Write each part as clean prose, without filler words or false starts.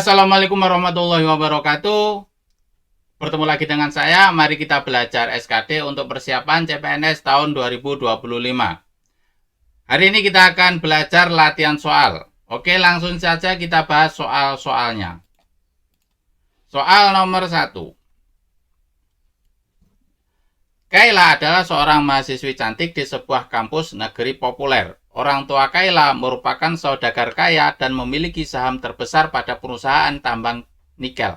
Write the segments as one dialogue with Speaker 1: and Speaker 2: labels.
Speaker 1: Assalamualaikum warahmatullahi wabarakatuh. Bertemu lagi dengan saya. Mari kita belajar SKD untuk persiapan CPNS tahun 2025. Hari ini kita akan belajar latihan soal. Oke, langsung saja kita bahas soal-soalnya. Soal nomor 1. Kayla adalah seorang mahasiswi cantik di sebuah kampus negeri populer. Orang tua Kayla merupakan saudagar kaya dan memiliki saham terbesar pada perusahaan tambang nikel.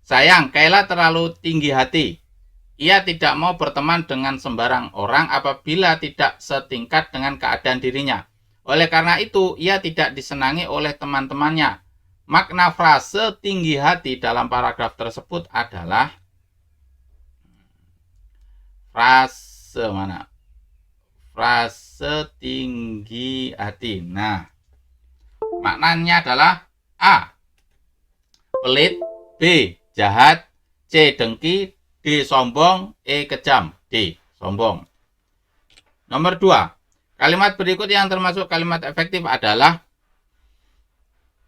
Speaker 1: Sayang, Kayla terlalu tinggi hati. Ia tidak mau berteman dengan sembarang orang apabila tidak setingkat dengan keadaan dirinya. Oleh karena itu, ia tidak disenangi oleh teman-temannya. Makna frase tinggi hati dalam paragraf tersebut adalah frase tinggi hati. Nah, maknanya adalah A. Pelit, B. Jahat, C. Dengki, D. Sombong, E. Kejam. D. Sombong. Nomor 2. Kalimat berikut yang termasuk kalimat efektif adalah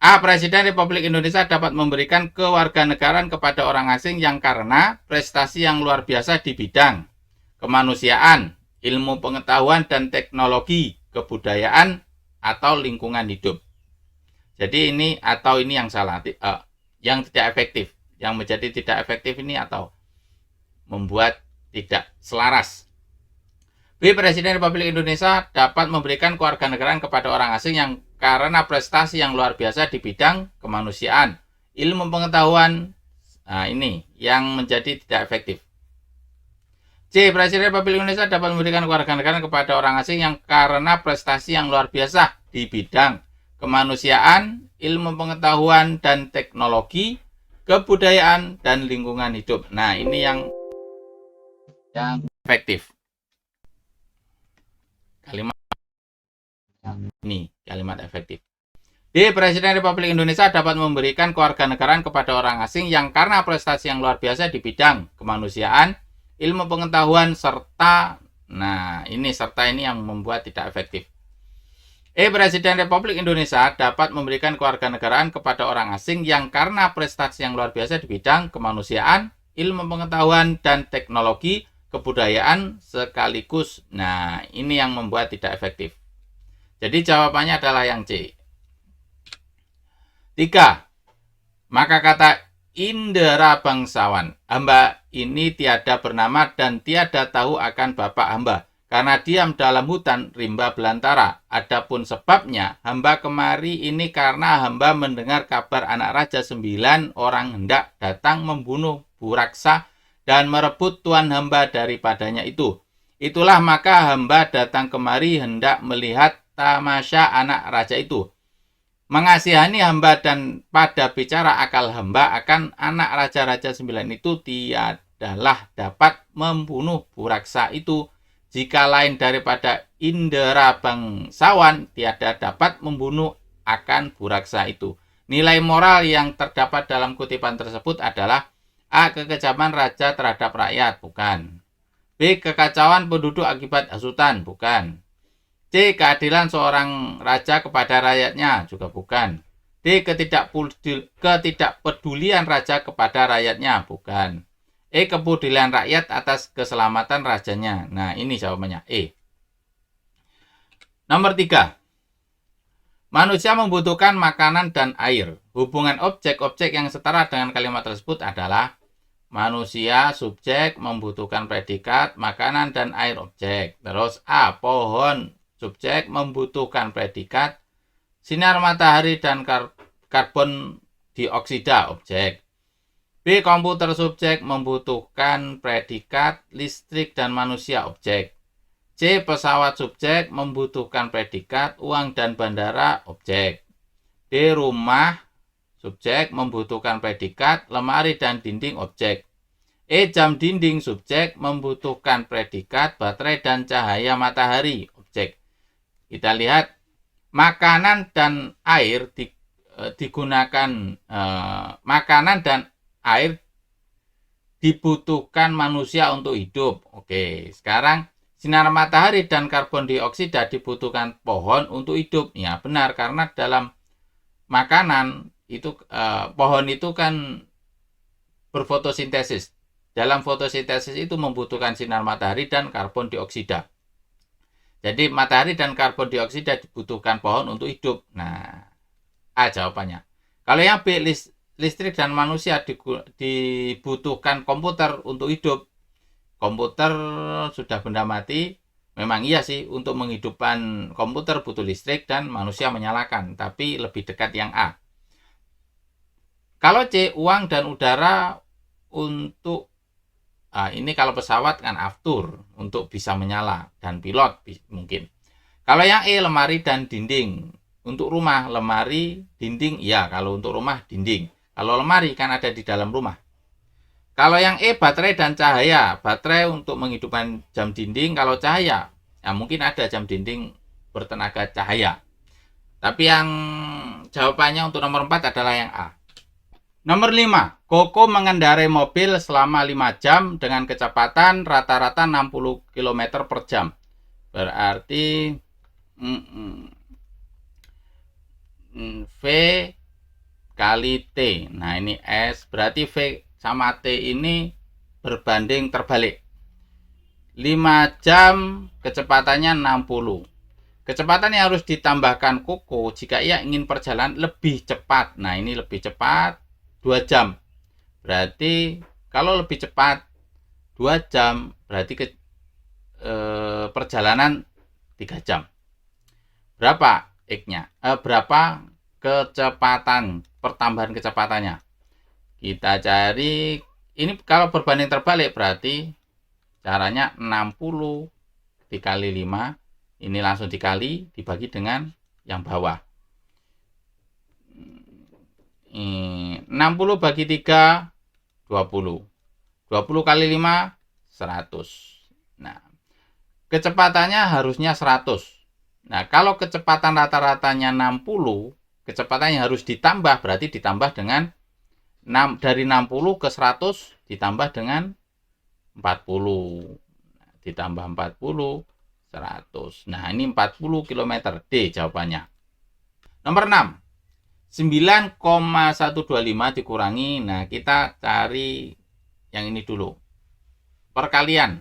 Speaker 1: A. Presiden Republik Indonesia dapat memberikan kewarganegaraan kepada orang asing yang karena prestasi yang luar biasa di bidang kemanusiaan, ilmu pengetahuan dan teknologi, kebudayaan, atau lingkungan hidup. Jadi ini atau ini yang salah, yang tidak efektif. Yang menjadi tidak efektif ini atau membuat tidak selaras. B. Presiden Republik Indonesia dapat memberikan kewarganegaraan kepada orang asing yang karena prestasi yang luar biasa di bidang kemanusiaan, ilmu pengetahuan. Nah, ini yang menjadi tidak efektif. C. Presiden Republik Indonesia dapat memberikan kewarganegaraan kepada orang asing yang karena prestasi yang luar biasa di bidang kemanusiaan, ilmu pengetahuan dan teknologi, kebudayaan, dan lingkungan hidup. Nah, ini yang efektif. Kalimat efektif. D. Presiden Republik Indonesia dapat memberikan kewarganegaraan kepada orang asing yang karena prestasi yang luar biasa di bidang kemanusiaan, ilmu pengetahuan, serta serta ini yang membuat tidak efektif. E. Presiden Republik Indonesia dapat memberikan kewarganegaraan kepada orang asing yang karena prestasi yang luar biasa di bidang kemanusiaan, ilmu pengetahuan, dan teknologi, kebudayaan sekaligus. Nah, ini yang membuat tidak efektif. Jadi jawabannya adalah yang C. 3. Maka kata Indra bangsawan, hamba ini tiada bernama dan tiada tahu akan bapak hamba. Karena diam dalam hutan rimba belantara. Adapun sebabnya, hamba kemari ini karena hamba mendengar kabar anak raja 9 orang hendak datang membunuh Buraksa dan merebut tuan hamba daripadanya itu. Itulah maka hamba datang kemari hendak melihat tamasya anak raja itu. Mengasihani hamba dan pada bicara akal hamba akan anak raja-raja 9 itu tiadalah dapat membunuh Buraksa itu. Jika lain daripada Indra bangsawan tiada dapat membunuh akan Buraksa itu. Nilai moral yang terdapat dalam kutipan tersebut adalah A. Kekejaman raja terhadap rakyat, bukan. B. Kekacauan penduduk akibat hasutan, bukan. C. Keadilan seorang raja kepada rakyatnya, juga bukan. D. Ketidakpedulian raja kepada rakyatnya, bukan. E. Kepedulian rakyat atas keselamatan rajanya. Nah, ini jawabannya E. Nomor 3. Manusia membutuhkan makanan dan air. Hubungan objek-objek yang setara dengan kalimat tersebut adalah manusia subjek membutuhkan predikat, makanan dan air objek. Terus A. Pohon subjek membutuhkan predikat, sinar matahari dan karbon dioksida objek. B. Komputer subjek membutuhkan predikat, listrik dan manusia objek. C. Pesawat subjek membutuhkan predikat, uang dan bandara objek. D. Rumah subjek membutuhkan predikat, lemari dan dinding objek. E. Jam dinding subjek membutuhkan predikat, baterai dan cahaya matahari objek. Kita lihat makanan dan air makanan dan air dibutuhkan manusia untuk hidup. Oke, sekarang sinar matahari dan karbon dioksida dibutuhkan pohon untuk hidup. Ya, benar, karena dalam makanan itu pohon itu kan berfotosintesis. Dalam fotosintesis itu membutuhkan sinar matahari dan karbon dioksida. Jadi matahari dan karbon dioksida dibutuhkan pohon untuk hidup. Nah, A jawabannya. Kalau yang B, listrik dan manusia dibutuhkan komputer untuk hidup. Komputer sudah benda mati. Memang iya sih, untuk menghidupkan komputer butuh listrik dan manusia menyalakan. Tapi lebih dekat yang A. Kalau C, uang dan udara untuk ini kalau pesawat kan aftur untuk bisa menyala dan pilot mungkin. Kalau yang E, lemari dan dinding. Untuk rumah, lemari, dinding, ya kalau untuk rumah dinding. Kalau lemari kan ada di dalam rumah. Kalau yang E, baterai dan cahaya. Baterai untuk menghidupkan jam dinding. Kalau cahaya, ya mungkin ada jam dinding bertenaga cahaya. Tapi yang jawabannya untuk nomor 4 adalah yang A. Nomor 5, Koko mengendarai mobil selama 5 jam dengan kecepatan rata-rata 60 km per jam. Berarti V kali T. Nah ini S, berarti V sama T ini berbanding terbalik. 5 jam kecepatannya 60. Kecepatan yang harus ditambahkan Koko jika ia ingin perjalanan lebih cepat. Nah ini lebih cepat 2 jam. Berarti kalau lebih cepat 2 jam berarti perjalanan 3 jam. Berapa X-nya? Berapa kecepatan, pertambahan kecepatannya? Kita cari, ini kalau berbanding terbalik berarti caranya 60 dikali 5. Ini langsung dikali, dibagi dengan yang bawah. 60 bagi 3, 20. 20 kali 5, 100. Nah, kecepatannya harusnya 100. Nah, kalau kecepatan rata-ratanya 60, kecepatannya harus ditambah, berarti ditambah dengan dari 60 ke 100 ditambah dengan 40. Ditambah 40, 100. Nah, ini 40 km. D jawabannya. Nomor 6. 9,125 dikurangi. Nah, kita cari yang ini dulu. Perkalian.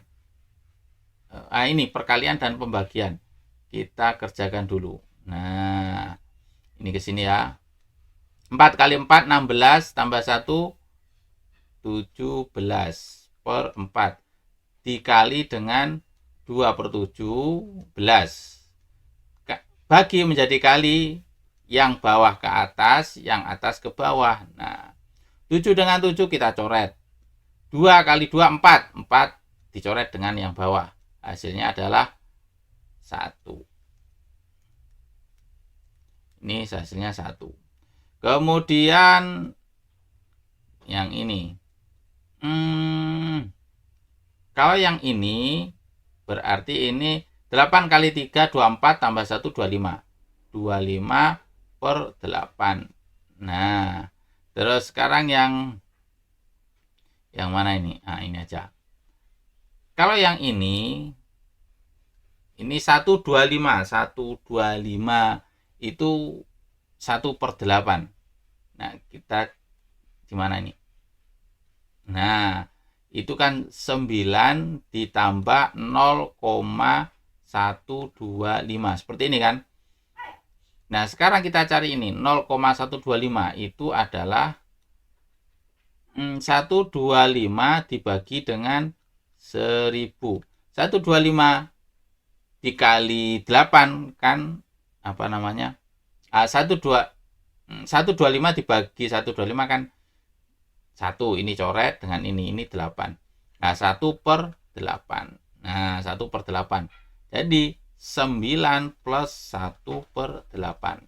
Speaker 1: Ini perkalian dan pembagian. Kita kerjakan dulu. Nah, ini ke sini ya. 4 kali 4, 16. Tambah 1, 17 per 4. Dikali dengan 2 per 17. Bagi menjadi kali. Yang bawah ke atas, yang atas ke bawah. Nah, 7 dengan 7 kita coret. 2 kali 2, 4. 4 dicoret dengan yang bawah. Hasilnya adalah 1. Ini hasilnya 1. Kemudian yang ini. Kalau yang ini berarti ini 8 kali 3, 24 tambah 1, 25. 25 per 8. Nah, terus sekarang yang mana ini? Nah, ini aja. Kalau yang ini 125. 125 itu 1 per 8. Nah, kita gimana ini? Nah, itu kan 9 ditambah 0,125. Seperti ini kan? Nah, sekarang kita cari ini. 0,125 itu adalah 125 dibagi dengan 1000. 125 dikali 8 kan apa namanya? 125 dibagi 125 kan 1. Ini coret dengan ini 8. Nah, 1 per 8. Nah, 1 per 8. Jadi 9 plus 1 per 8.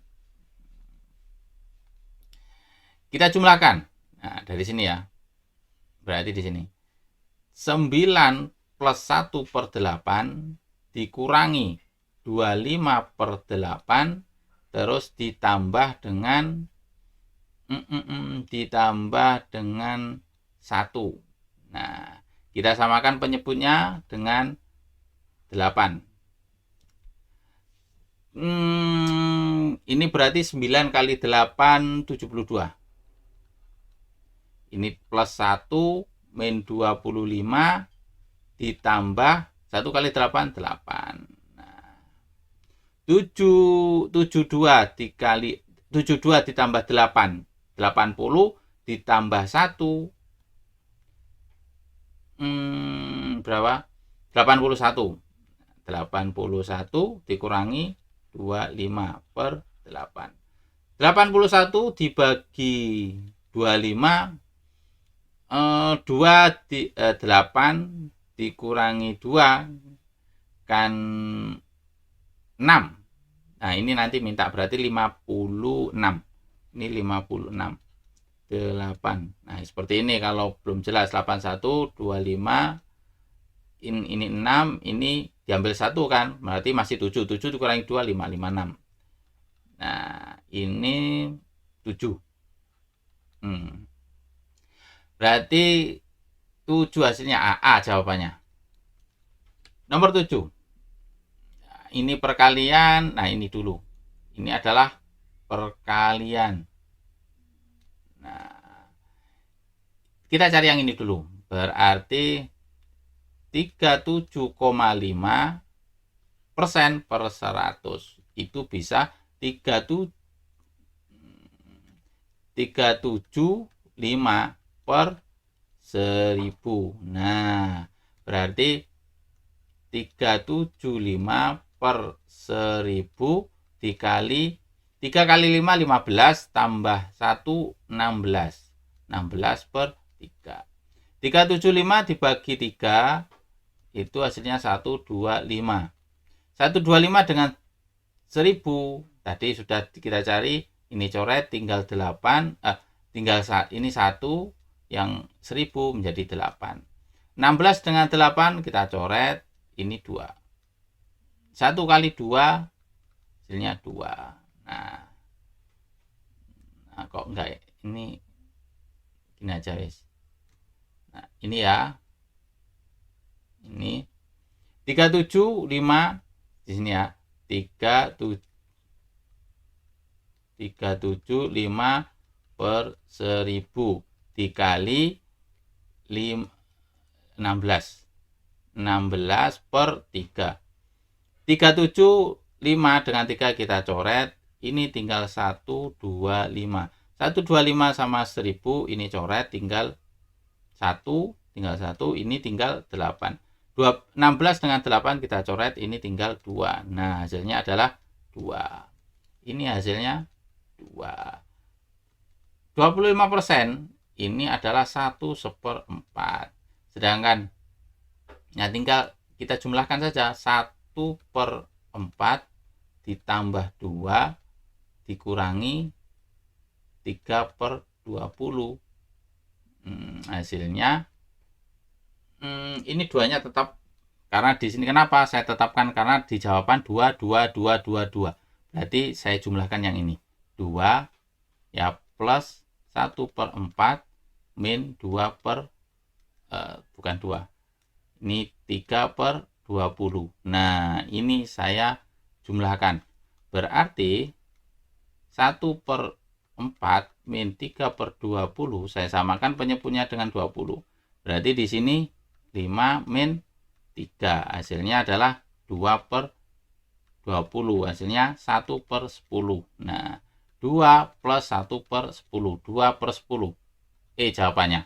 Speaker 1: Kita jumlahkan. Nah, dari sini ya. Berarti di sini. 9 plus 1 per 8 dikurangi 25 per 8 terus ditambah dengan 1. Nah, kita samakan penyebutnya dengan 8. ini berarti 9 kali 8, 72. Ini plus 1 min 25 ditambah 1 kali 8, 8. Nah, 72 ditambah 8, 80 ditambah 1, berapa? 81. 81 dikurangi 25 per 8. 81 dibagi 25, 8 dikurangi 2 kan 6. Nah, ini nanti minta berarti 56. Ini 56. 8. Nah, seperti ini kalau belum jelas. 81, 25, ini 6, ini diambil 1 kan. Berarti masih 7. 7 dikurangi 2, 5, 56. Nah, ini 7. Berarti 7 hasilnya A jawabannya. Nomor 7. Nah, ini perkalian. Nah, ini dulu. Ini adalah perkalian. Nah, kita cari yang ini dulu. Berarti 37,5% per 100. Itu bisa 375 per 1000. Nah, berarti 375 per 1000 dikali 3 kali 5, 15 tambah 1, 16. 16 per 3. 375 dibagi 3, itu hasilnya 125. 125 dengan 1000, tadi sudah kita cari, ini coret, tinggal 8, tinggal ini 1, yang 1000 menjadi 8. 16 dengan 8 kita coret, ini 2. 1 kali 2, hasilnya 2. Nah, kok enggak ini gini aja wis. Nah, ini ya. Ini 375 di sini ya. 375 per 1000 dikali 16. 16 per 3. 375 dengan 3 kita coret. Ini tinggal 125. 125 sama 1000 ini coret, tinggal 1, ini tinggal 8. 16 dengan 8 kita coret, ini tinggal 2. Nah, hasilnya adalah 2. Ini hasilnya 2. 25% ini adalah 1/4. Sedangkan ya tinggal kita jumlahkan saja, 1/4 ditambah 2 dikurangi 3/20. Hasilnya ini 2-nya tetap, karena di sini kenapa saya tetapkan, karena di jawaban 2, 2, 2, 2, 2. Berarti saya jumlahkan yang ini 2 ya plus 1/4 min 2 per bukan 2, ini 3/20. Nah, ini saya jumlahkan, berarti 1/4 min 3/20 saya samakan penyebutnya dengan 20. Berarti di sini 5 min 3, hasilnya adalah 2/20, hasilnya 1/10. Nah, 2 plus 1/10, 2/10. Jawabannya.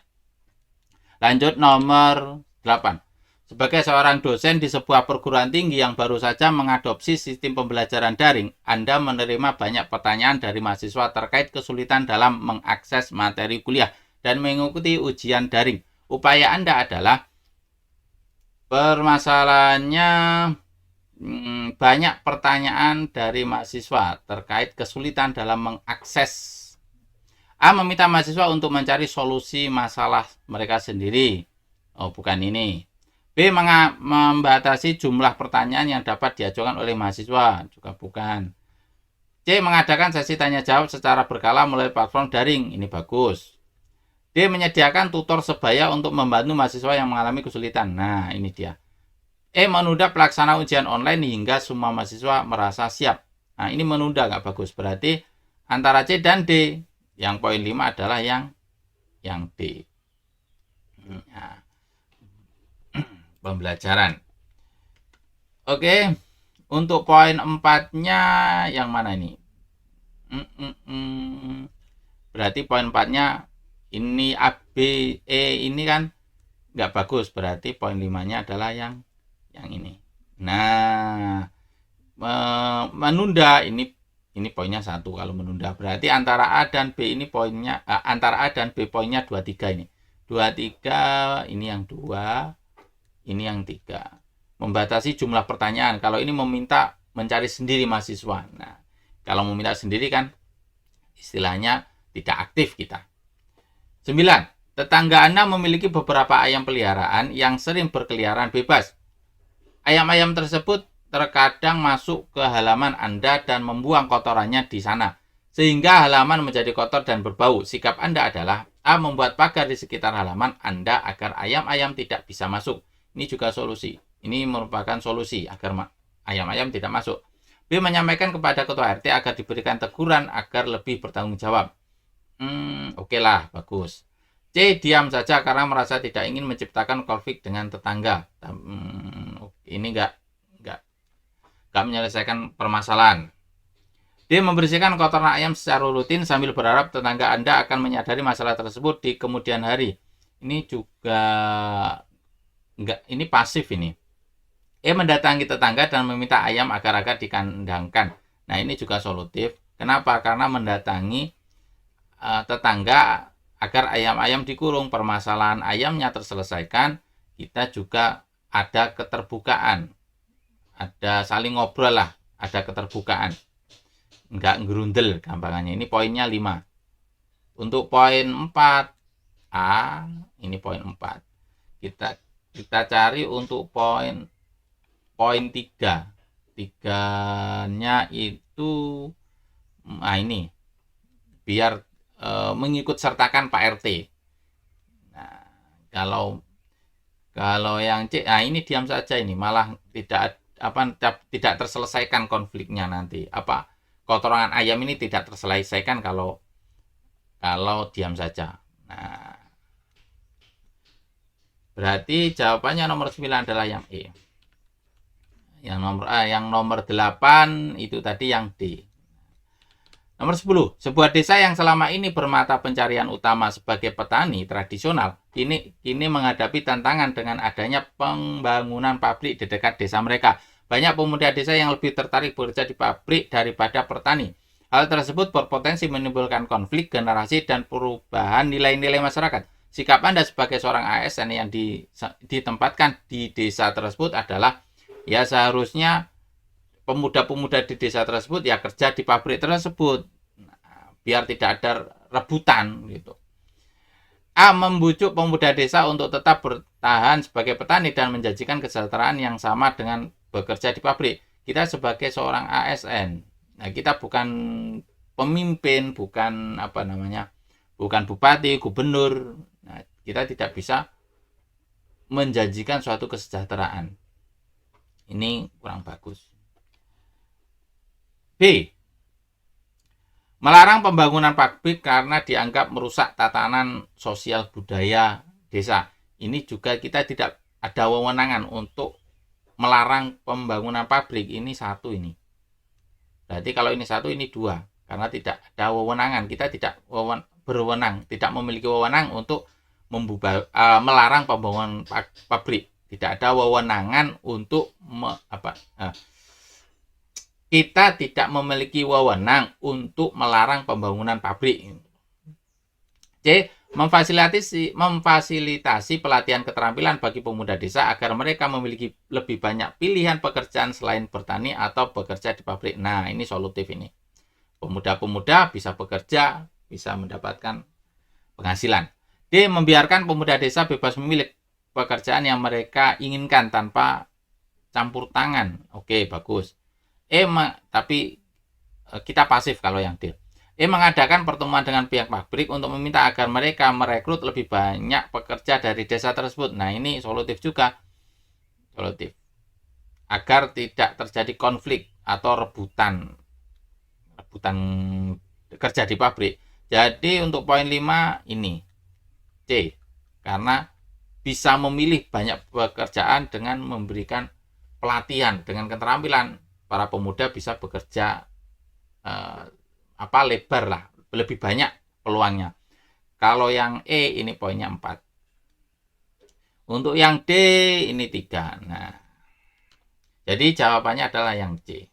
Speaker 1: Lanjut nomor 8. Sebagai seorang dosen di sebuah perguruan tinggi yang baru saja mengadopsi sistem pembelajaran daring, Anda menerima banyak pertanyaan dari mahasiswa terkait kesulitan dalam mengakses materi kuliah dan mengikuti ujian daring. Upaya Anda adalah, permasalahannya banyak pertanyaan dari mahasiswa terkait kesulitan dalam mengakses. A. Meminta mahasiswa untuk mencari solusi masalah mereka sendiri. Oh, bukan ini. B. Membatasi jumlah pertanyaan yang dapat diajukan oleh mahasiswa. Juga bukan. C. Mengadakan sesi tanya jawab secara berkala melalui platform daring. Ini bagus. D. Menyediakan tutor sebaya untuk membantu mahasiswa yang mengalami kesulitan. Nah, ini dia. E. Menunda pelaksanaan ujian online hingga semua mahasiswa merasa siap. Nah, ini menunda nggak bagus. Berarti antara C dan D, yang poin 5 adalah yang D. Nah, pembelajaran. Oke, untuk poin 4-nya yang mana ini? Berarti poin 4-nya ini A, B, E ini kan nggak bagus. Berarti poin 5-nya adalah yang ini. Nah, menunda ini poinnya 1 kalau menunda. Berarti antara A dan B ini poinnya antara A dan B poinnya 23 ini. 23 ini yang 2, ini yang 3. Membatasi jumlah pertanyaan. Kalau ini meminta mencari sendiri mahasiswa. Nah, kalau meminta sendiri kan istilahnya tidak aktif kita. 9. Tetangga Anda memiliki beberapa ayam peliharaan yang sering berkeliaran bebas. Ayam-ayam tersebut terkadang masuk ke halaman Anda dan membuang kotorannya di sana, sehingga halaman menjadi kotor dan berbau. Sikap Anda adalah A. Membuat pagar di sekitar halaman Anda agar ayam-ayam tidak bisa masuk. Ini juga solusi. Ini merupakan solusi agar ayam-ayam tidak masuk. B. Menyampaikan kepada ketua RT agar diberikan teguran agar lebih bertanggung jawab. Oke lah, bagus. C. Diam saja karena merasa tidak ingin menciptakan konflik dengan tetangga. Ini nggak menyelesaikan permasalahan. D. Membersihkan kotoran ayam secara rutin sambil berharap tetangga Anda akan menyadari masalah tersebut di kemudian hari. Ini juga ini pasif ini. E. Mendatangi tetangga dan meminta ayam agar dikandangkan. Nah, ini juga solutif. Kenapa? Karena mendatangi tetangga agar ayam-ayam dikurung, permasalahan ayamnya terselesaikan, kita juga ada keterbukaan, ada saling ngobrol lah, ada keterbukaan, nggak gerundel gampangannya. Ini poinnya 5. Untuk poin 4A, ini poin 4. Kita cari untuk poin 3. 3-nya itu ini biar mengikut sertakan Pak RT. Nah, kalau yang C, nah ini diam saja, ini malah tidak terselesaikan konfliknya nanti. Kotoran ayam ini tidak terselesaikan kalau diam saja. Nah, berarti jawabannya nomor 9 adalah yang E. Yang nomor 8 itu tadi yang D. Nomor 10. Sebuah desa yang selama ini bermata pencarian utama sebagai petani tradisional kini menghadapi tantangan dengan adanya pembangunan pabrik di dekat desa mereka. Banyak pemuda desa yang lebih tertarik bekerja di pabrik daripada petani. Hal tersebut berpotensi menimbulkan konflik generasi dan perubahan nilai-nilai masyarakat. Sikap Anda sebagai seorang ASN yang ditempatkan di desa tersebut adalah, ya seharusnya pemuda-pemuda di desa tersebut ya kerja di pabrik tersebut, biar tidak ada rebutan gitu. A. Membujuk pemuda desa untuk tetap bertahan sebagai petani dan menjanjikan kesejahteraan yang sama dengan bekerja di pabrik. Kita sebagai seorang ASN, nah kita bukan pemimpin, bukan bukan bupati, gubernur. Nah, kita tidak bisa menjanjikan suatu kesejahteraan. Ini kurang bagus. B. Melarang pembangunan pabrik karena dianggap merusak tatanan sosial budaya desa. Ini juga kita tidak ada wewenangan untuk melarang pembangunan pabrik. Ini 1 ini. Berarti kalau ini 1, ini 2. Karena tidak ada wewenangan. Kita tidak berwenang, tidak memiliki wewenang untuk melarang pembangunan pabrik. Tidak ada wewenangan untuk kita tidak memiliki wewenang untuk melarang pembangunan pabrik. C. Memfasilitasi pelatihan keterampilan bagi pemuda desa agar mereka memiliki lebih banyak pilihan pekerjaan selain bertani atau bekerja di pabrik. Nah, ini solutif ini. Pemuda-pemuda bisa bekerja, bisa mendapatkan penghasilan. D. Membiarkan pemuda desa bebas memilih pekerjaan yang mereka inginkan tanpa campur tangan. Oke, bagus. Tapi kita pasif kalau yang D. Mengadakan pertemuan dengan pihak pabrik untuk meminta agar mereka merekrut lebih banyak pekerja dari desa tersebut. Nah, ini solutif juga. Solutif. Agar tidak terjadi konflik atau rebutan rebutan kerja di pabrik. Jadi untuk poin 5 ini C, karena bisa memilih banyak pekerjaan dengan memberikan pelatihan, dengan keterampilan para pemuda bisa bekerja lebar lah, lebih banyak peluangnya. Kalau yang E ini poinnya 4. Untuk yang D ini 3. Nah, jadi jawabannya adalah yang C.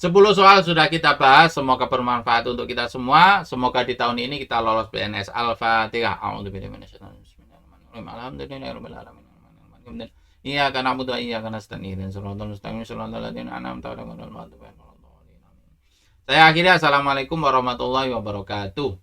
Speaker 1: Sepuluh soal sudah kita bahas, semoga bermanfaat untuk kita semua. Semoga di tahun ini kita lolos PNS. Al-Fatihah. Iya karena na'budu wa iyyaka nasta'in. Saya akhiri, assalamualaikum warahmatullahi wabarakatuh.